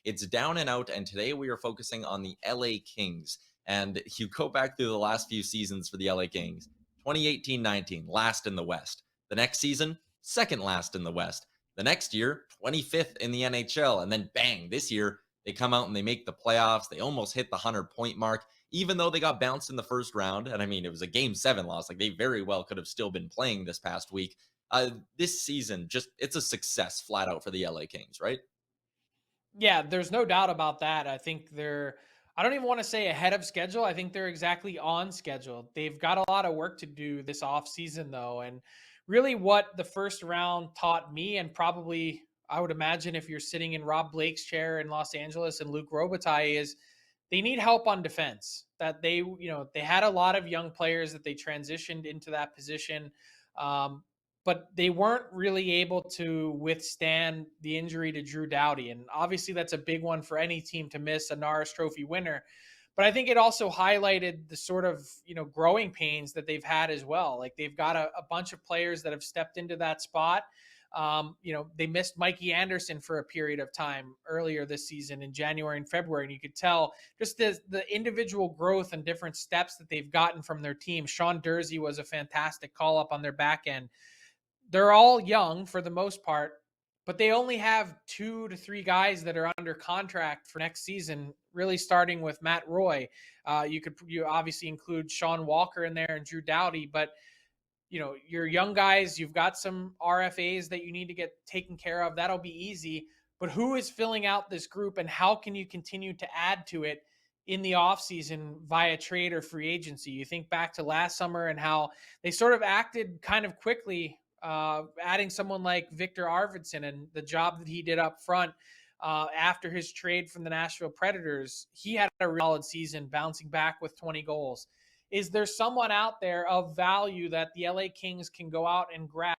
It's down and out, and today we are focusing on the LA Kings. And you go back through the last few seasons for the LA Kings, 2018-19, last in the West. The next season, second last in the West. The next year, 25th in the NHL. And then bang, this year, they come out and they make the playoffs. They almost hit the 100-point mark, even though they got bounced in the first round. And I mean, it was a Game 7 loss. Like, they very well could have still been playing this past week. This season, it's a success flat out for the LA Kings, right? Yeah, there's no doubt about that. I think I don't even want to say ahead of schedule. I think they're exactly on schedule. They've got a lot of work to do this off season though. And really what the first round taught me, and probably I would imagine if you're sitting in Rob Blake's chair in Los Angeles and Luke Robitaille, is they need help on defense. That they had a lot of young players that they transitioned into that position. But they weren't really able to withstand the injury to Drew Doughty. And obviously, that's a big one for any team to miss a Norris Trophy winner. But I think it also highlighted the sort of, growing pains that they've had as well. Like, they've got a bunch of players that have stepped into that spot. They missed Mikey Anderson for a period of time earlier this season in January and February. And you could tell just the individual growth and different steps that they've gotten from their team. Sean Dursey was a fantastic call up on their back end. They're all young for the most part, but they only have 2 to 3 guys that are under contract for next season, really starting with Matt Roy. You obviously include Sean Walker in there and Drew Doughty, but your young guys, you've got some RFAs that you need to get taken care of. That'll be easy. But who is filling out this group, and how can you continue to add to it in the offseason via trade or free agency? You think back to last summer and how they sort of acted kind of quickly, adding someone like Victor Arvidsson and the job that he did up front after his trade from the Nashville Predators. He had a solid season, bouncing back with 20 goals. Is there someone out there of value that the LA Kings can go out and grab?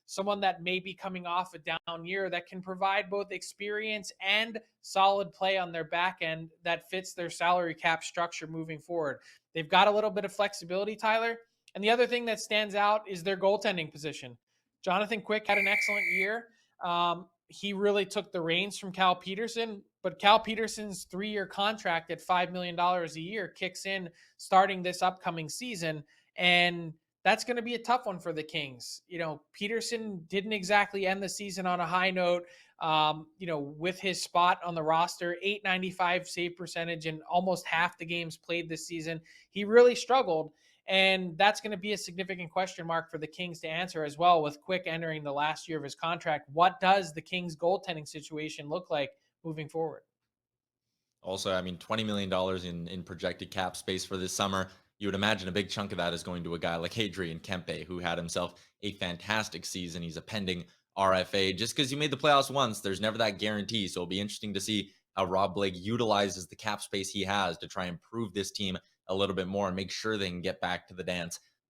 Someone that may be coming off a down year that can provide both experience and solid play on their back end that fits their salary cap structure moving forward. They've got a little bit of flexibility, Tyler. And the other thing that stands out is their goaltending position. Jonathan Quick had an excellent year. He really took the reins from Cal Peterson, but Cal Peterson's 3-year contract at $5 million a year kicks in starting this upcoming season. And that's going to be a tough one for the Kings. Peterson didn't exactly end the season on a high note, with his spot on the roster, .895 save percentage and almost half the games played this season. He really struggled. And that's going to be a significant question mark for the Kings to answer as well, with Quick entering the last year of his contract. What does the Kings goaltending situation look like moving forward? Also, I mean, $20 million in projected cap space for this summer. You would imagine a big chunk of that is going to a guy like Adrian Kempe, who had himself a fantastic season. He's a pending RFA. Just because you made the playoffs once, there's never that guarantee. So it'll be interesting to see how Rob Blake utilizes the cap space he has to try and improve this team a little bit more and make sure they can get back to the dance